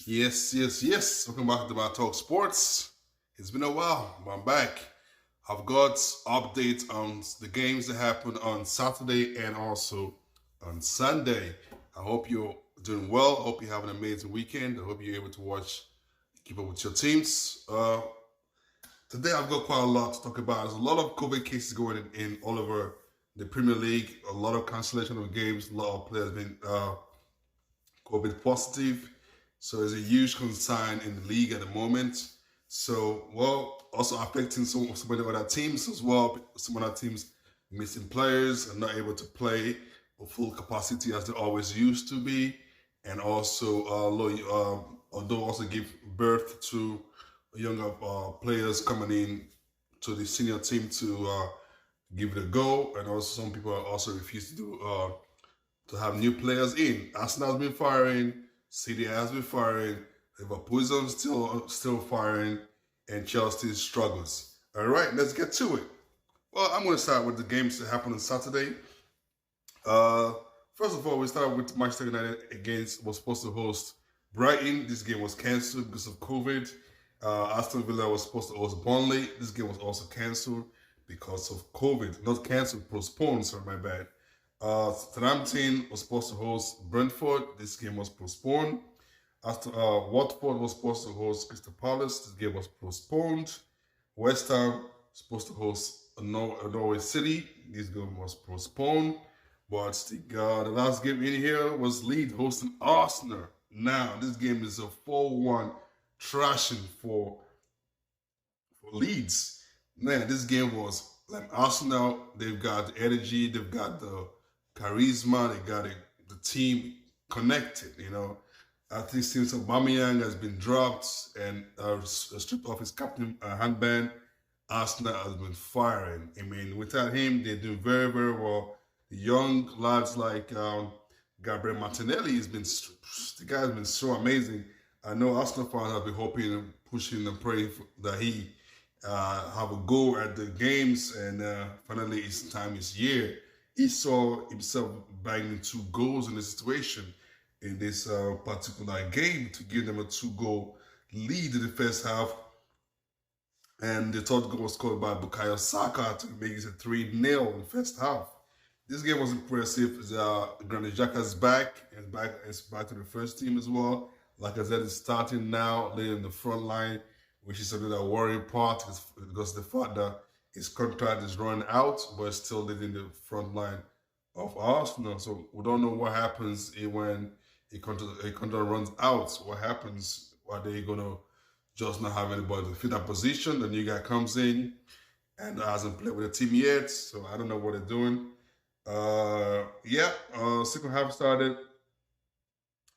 Yes. Welcome back to my Talk Sports. It's been a while, but I'm back. I've got updates on the games that happened on Saturday and also on Sunday. I hope you're doing well. I hope you have an amazing weekend. I hope you're able to keep up with your teams. Today I've got quite a lot to talk about. There's a lot of COVID cases going in all over the Premier League. A lot of cancellation of games. A lot of players been COVID positive. So it's a huge concern in the league at the moment. So, also affecting some of the other teams as well. Some other teams missing players and not able to play at full capacity as they always used to be. And also, although also give birth to younger players coming in to the senior team to give it a go. And also some people also refuse to have new players in. Arsenal has been firing. City has been firing. Liverpool is still firing, and Chelsea struggles. All right, let's get to it. Well, I'm going to start with the games that happened on Saturday. First of all, we start with Manchester United was supposed to host Brighton. This game was cancelled because of COVID. Aston Villa was supposed to host Burnley. This game was also cancelled because of COVID. Not cancelled, postponed. Sorry, my bad. Southampton was supposed to host Brentford. This game was postponed. Watford was supposed to host Crystal Palace. This game was postponed. West Ham was supposed to host Norwich City. This game was postponed. But the last game in here was Leeds hosting Arsenal. Now, this game is a 4-1 trashing for Leeds. Man, this game was like Arsenal. They've got the energy. They've got the charisma. They got the team connected, I think since Aubameyang has been dropped and stripped off his captain handband, Arsenal has been firing. I mean, without him, they're doing very, very well. The young lads like Gabriel Martinelli the guy has been so amazing. I know Arsenal fans have been hoping and pushing and praying that he have a go at the games, and finally it's time is here. He saw himself banging 2 goals in the situation in this particular game to give them a 2-goal lead in the first half. And the third goal was scored by Bukayo Saka to make it a 3-0 in the first half. This game was impressive. Granit Xhaka is back. It's back to the first team as well. Like I said, it's starting now, laying in the front line, which is something that worrying part because the fact that his contract is running out, but still leading the front line of Arsenal. So we don't know what happens when a contract runs out. What happens? Are they going to just not have anybody to fit that position? The new guy comes in and hasn't played with the team yet, so I don't know what they're doing. Second half started.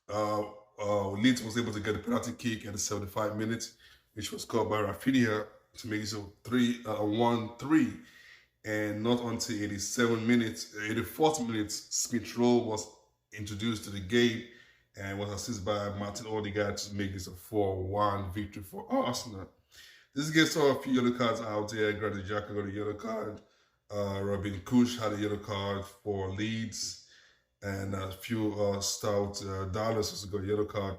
Leeds was able to get a penalty kick at the 75 minutes, which was called by Rafinha to make it 1-3. And not until 84th minutes, Smith Rowe was introduced to the game and was assisted by Martin Odegaard to make this a 4-1 victory for Arsenal. This game saw a few yellow cards out there. Granit Xhaka got a yellow card. Robin Kush had a yellow card for Leeds. And a few stout Dallas also got a yellow card.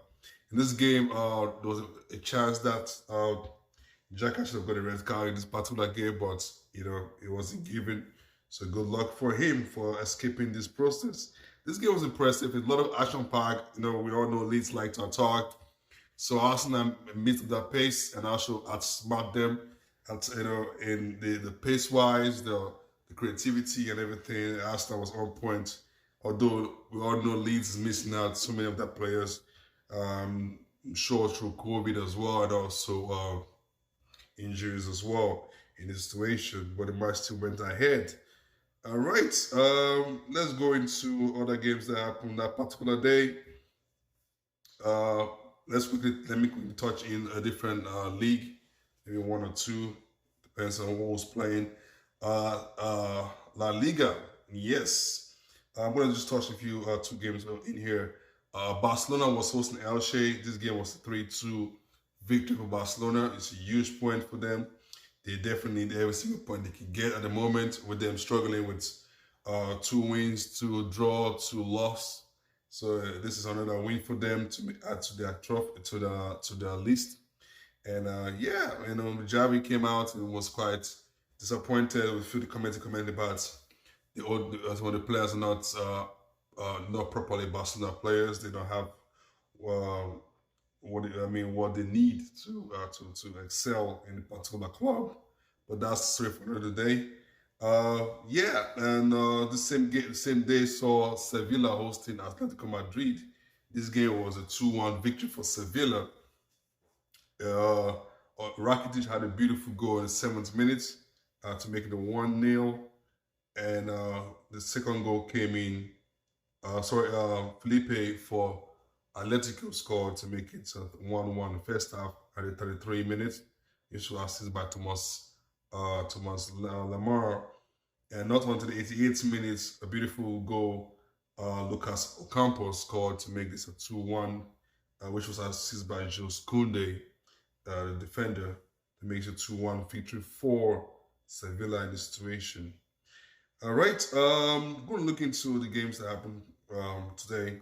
In this game, there was a chance that Xhaka should have got a red card in this particular game, but it wasn't given. So good luck for him for escaping this process. This game was impressive. A lot of action packed. We all know Leeds like to attack. So Arsenal meets that pace and also outsmart them in the pace wise, the creativity and everything. Arsenal was on point. Although we all know Leeds is missing out so many of their players, sure through COVID as well, and also injuries as well in this situation, but the match still went ahead. All right, let's go into other games that happened that particular day. Let me quickly touch in a different league, maybe 1 or 2, depends on who's playing. La Liga, yes. I'm going to just touch a few 2 games in here. Barcelona was hosting Elche. This game was a 3-2 victory for Barcelona. It's a huge point for them. They definitely need every single point they can get at the moment, with them struggling with 2 wins, 2 draw, 2 loss. So this is another win for them to add to their trophy to their list. And yeah, Javi came out and was quite disappointed with the comment about some of the players are not properly Barcelona players. They don't have uh, what they need to excel in a particular club. But that's straight for another day. Yeah, and the same day saw Sevilla hosting Atletico Madrid. This game was a 2-1 victory for Sevilla. Rakitic had a beautiful goal in the 7th minute to make it a 1-0. And the second goal came in. Felipe for Atletico scored to make it 1-1 in the first half at the 33 minutes. It was assisted by Thomas Lamar. And not until the 88th minutes, a beautiful goal, Lucas Ocampo scored to make this a 2-1, which was assisted by Jules Koundé, the defender, to make it a 2-1 victory for Sevilla in this situation. All right, going to look into the games that happened today.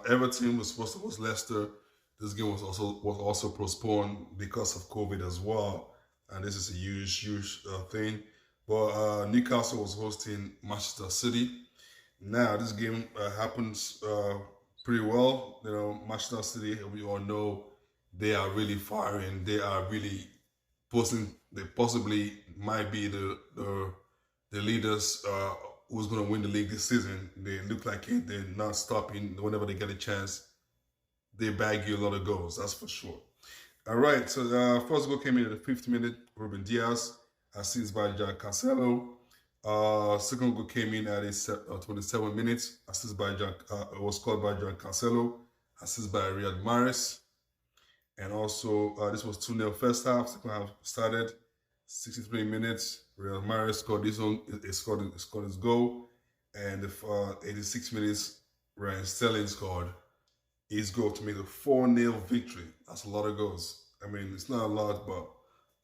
Everton was supposed to host Leicester. This game was also postponed because of COVID as well, and this is a huge thing. But Newcastle was hosting Manchester City. Now this game happens pretty well. Manchester City, we all know, they are really firing. They are really posting. They possibly might be the leaders who's going to win the league this season. They look like it. They're not stopping. Whenever they get a chance, they bag you a lot of goals. That's for sure. All right. So first goal came in at the 5th minute. Ruben Diaz, assisted by John Cancelo. Second goal came in at the 27 minutes. Assisted by was scored by John Cancelo. Assisted by Riyad Mahrez. And also, this was 2-0 first half. Second half started. 63 minutes. Real Mahrez scored scored his goal. And the 86 minutes, Ryan Sterling scored his goal to make a 4-0 victory. That's a lot of goals. I mean, it's not a lot, but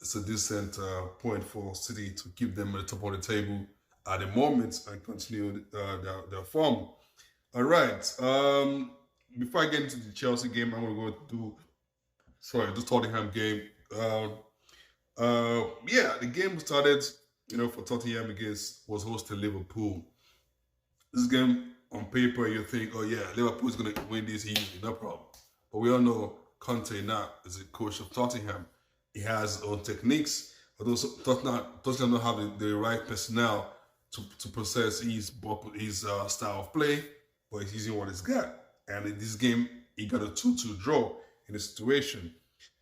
it's a decent point for City to keep them at the top of the table at the moment and continue their form. All right. Before I get into the Chelsea game, I'm going to go do the Tottenham game. Yeah, the game started, for Tottenham was hosting Liverpool. This game, on paper, you think, oh yeah, Liverpool's going to win this easily, no problem. But we all know Conte now is a coach of Tottenham. He has his own techniques, but also Tottenham don't have the right personnel to process his style of play, but he's using what he's got. And in this game, he got a 2-2 draw in the situation.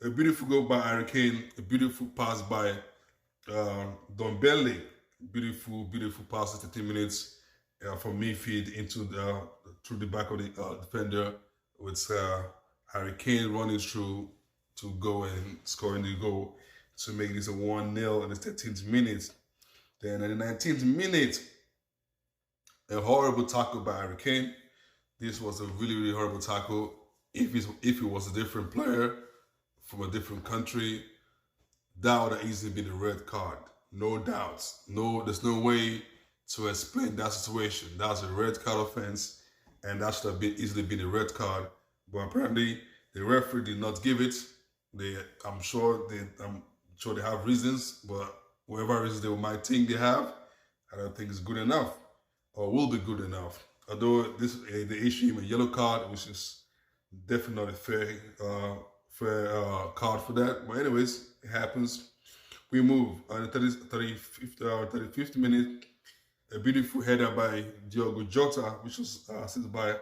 A beautiful goal by Harry Kane, a beautiful pass by Dombele, beautiful pass at 13 minutes from midfield through the back of the defender with Harry Kane running through to go and scoring the goal to make this a 1-0 in the 13th minute. Then at the 19th minute, a horrible tackle by Harry Kane. This was a really horrible tackle. If it was a different player from a different country, that would have easily been a red card. No doubts. There's no way to explain that situation. That's a red card offense, and that should have easily been a red card. But apparently, the referee did not give it. I'm sure they have reasons, but whatever reasons they might think they have, I don't think it's good enough or will be good enough. Although they issue him a yellow card, which is definitely not a fair card for that. But anyways, it happens. We move on the 35th minute. A beautiful header by Diogo Jota, which was assisted by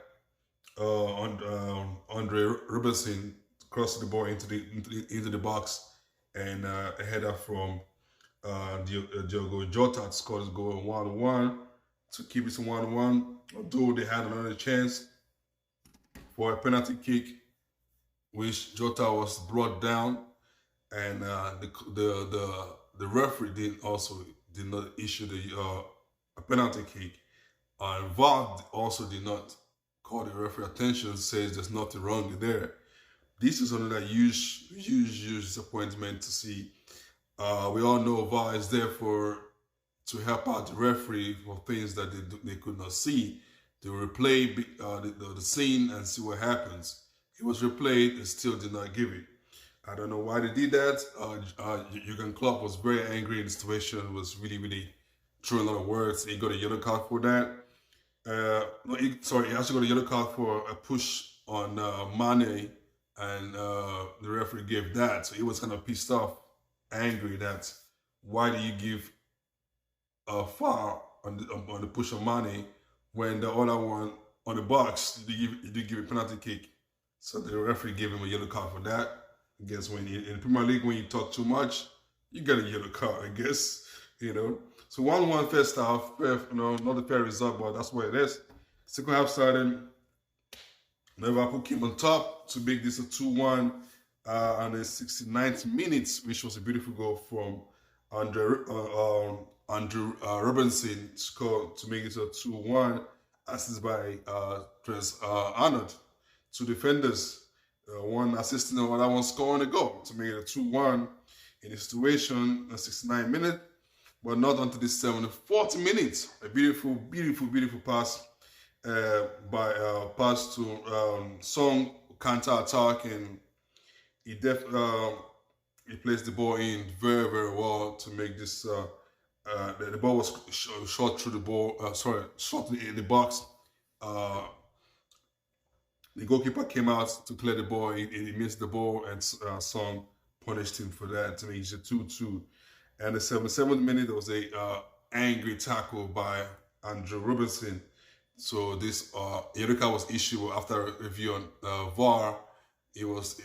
Andre Robertson, crossed the ball into the box, and a header from Diogo Jota scored his goal 1-1 to keep it 1-1. Although they had another chance for a penalty kick, which Jota was brought down, and the referee did not issue a penalty kick. VAR also did not call the referee attention, says there's nothing wrong there. This is another huge disappointment to see. We all know VAR is there to help out the referee for things that they could not see. They replay the scene and see what happens. It was replayed and still did not give it. I don't know why they did that. Jurgen Klopp was very angry in the situation. Was really throwing a lot of words. He got a yellow card for that. No, he actually got a yellow card for a push on Mane, and the referee gave that. So he was kind of pissed off, angry that why do you give a foul on the push on Mane when the other one on the box you did give a penalty kick. So the referee gave him a yellow card for that. I guess when you, in Premier League, when you talk too much, you get a yellow card, I guess, you know. So 1-1 first half, not a fair result, but that's what it is. Second half started, Liverpool came on top to make this a 2-1 on the 69th minute, which was a beautiful goal from Andrew Robinson scored to make it a 2-1, assisted by Trent Arnold. Two defenders, one assisting and one scoring a goal to make it a 2-1 in the situation, a 69 minute, but not until the 40 minutes. A beautiful pass pass to Song, counter attack, and he placed the ball in very well to make this. The ball was shot through the ball. Shot in the box. The goalkeeper came out to clear the ball. He missed the ball, and Song punished him for that to make it 2-2. And the 77th minute, there was a angry tackle by Andrew Robinson. So this yellow card was issued after a review on VAR. It was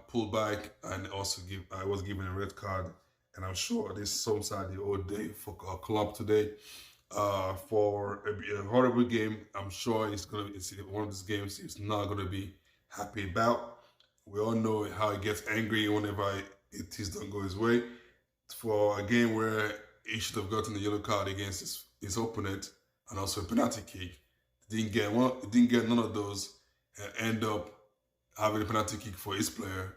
pulled back, and also I was given a red card. And I'm sure this sums out the whole day for Klopp today. For a horrible game, I'm sure it's one of these games he's not gonna be happy about. We all know how he gets angry whenever it don't go his way. For a game where he should have gotten the yellow card against his opponent and also a penalty kick, didn't get none of those, and end up having a penalty kick for his player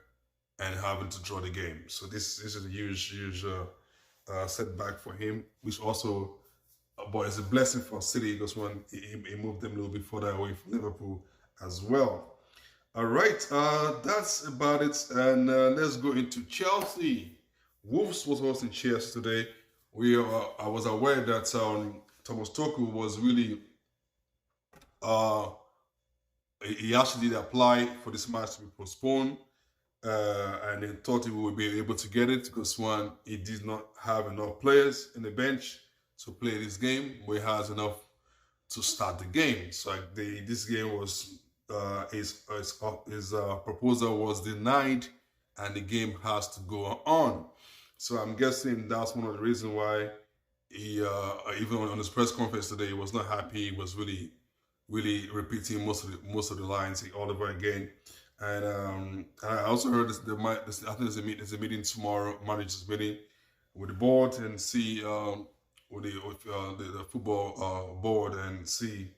and having to draw the game. So this is a huge setback for him, which also, but it's a blessing for City because when he moved them a little bit further away from Liverpool as well. All right, that's about it, and let's go into Chelsea. Wolves was hosting Chelsea today. I was aware that Thomas Tuchel was really he actually did apply for this match to be postponed, and he thought he would be able to get it because one, he did not have enough players in the bench to play this game, but he has enough to start the game. So this game was his proposal was denied, and the game has to go on. So I'm guessing that's one of the reasons why he even on his press conference today, he was not happy. He was really repeating most of the lines all over again. And I also heard I think there's a meeting tomorrow, managers meeting with the board, and see with the football board, and see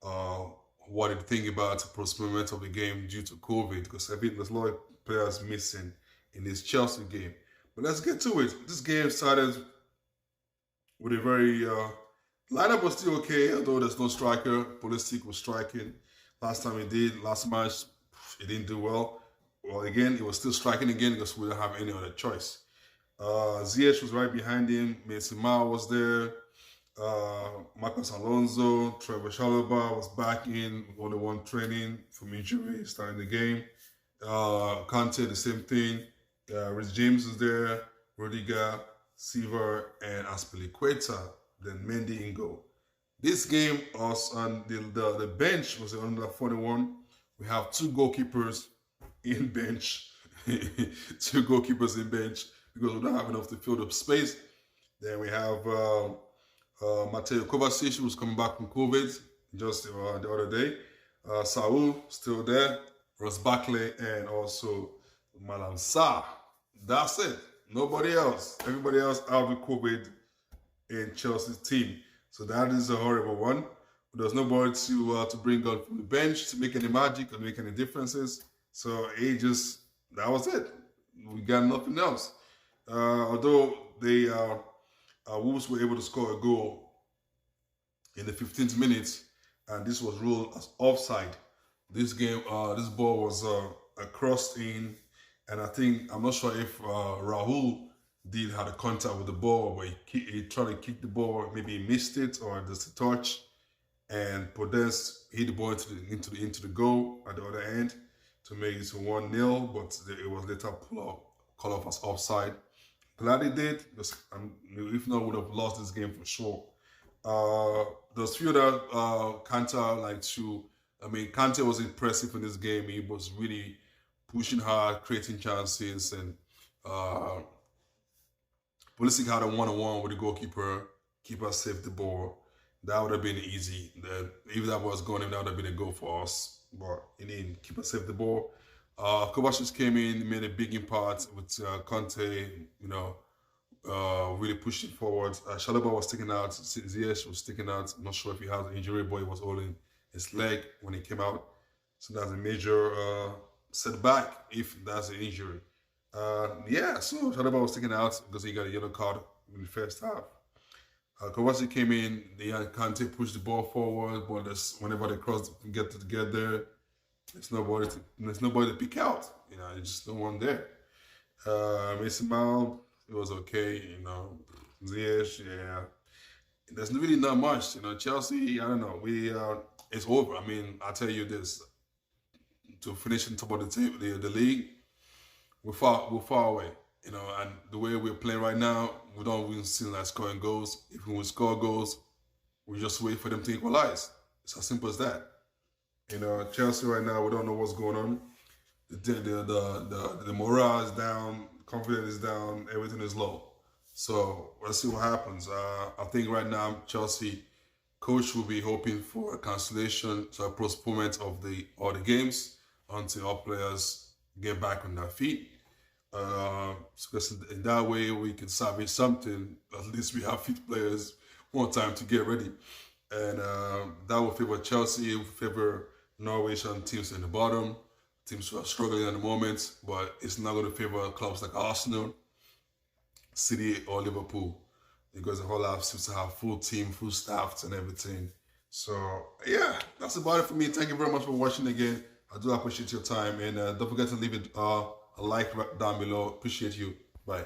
what they think about the postponement of the game due to COVID, because I think there's a lot of players missing in this Chelsea game. But let's get to it. This game started with a very lineup was still okay, although there's no striker. Pulisic was striking. Last time he did, last match, he didn't do well. Well, again, he was still striking again because we don't have any other choice. Ziyech was right behind him. Mason Mount was there. Marcos Alonso, Trevor Chalobah was back in one-on-one training from injury, starting the game. Kante, the same thing. Rhys James was there. Rudiger, Silva, and Azpilicueta. Then Mendy in goal. This game was on the bench was under 41. We have two goalkeepers in bench. Two goalkeepers in bench because we don't have enough to fill up space. Then we have Mateo Kovacic, who's coming back from COVID just the other day. Saul still there. Ross Barkley, and also Malang Sarr. That's it. Nobody else. Everybody else out with COVID in Chelsea's team. So that is a horrible one. There's nobody to bring on from the bench to make any magic or make any differences. So that was it. We got nothing else. Although Wolves were able to score a goal in the 15th minute, and this was ruled as offside. This game, this ball was crossed in, and I think I'm not sure if Rahul did had a contact with the ball, but he tried to kick the ball, maybe he missed it or just a touch, and Podence hit the ball into the goal at the other end to make it 1-0, but it was later called off as offside. Glad he did, because if not, would have lost this game for sure. There's few other Kante like to. I mean, Kante was impressive in this game. He was really pushing hard, creating chances, and Pulisic had a one-on-one with the goalkeeper. Keeper saved the ball. That would have been easy. If that was going in, that would have been a goal for us. But in the end, keeper saved the ball. Kovacic came in, made a big impact with Conte, really pushed it forward. Shalaba was sticking out. Ziyech was sticking out. I'm not sure if he has an injury, but he was holding his leg when he came out. So that's a major setback if that's an injury. So Shalaba was sticking out because he got a yellow card in the first half. Kovacic came in, Kante pushed the ball forward, but whenever they get together, there's nobody to pick out. There's just no one there. Mason Mount, it was okay. Ziyech, yeah. There's really not much. Chelsea, I don't know. It's over. I mean, I'll tell you this: to finish on top of the league, we're far away. And the way we're playing right now, we don't even seem like scoring goals. If we score goals, we just wait for them to equalize. It's as simple as that. Chelsea right now, we don't know what's going on. The morale is down, confidence is down, everything is low. So let's see what happens. I think right now Chelsea coach will be hoping for a cancellation, so a postponement of all the games until our players get back on their feet. Because in that way we can salvage something. At least we have fit players more time to get ready, and that will favor Chelsea. It will favor Norwich and teams in the bottom, teams who are struggling at the moment. But it's not going to favor clubs like Arsenal, City, or Liverpool, because the whole lot seems to have full team, full staff, and everything. So yeah, that's about it for me. Thank you very much for watching again. I do appreciate your time, and don't forget to leave it a like down below. Appreciate you. Bye.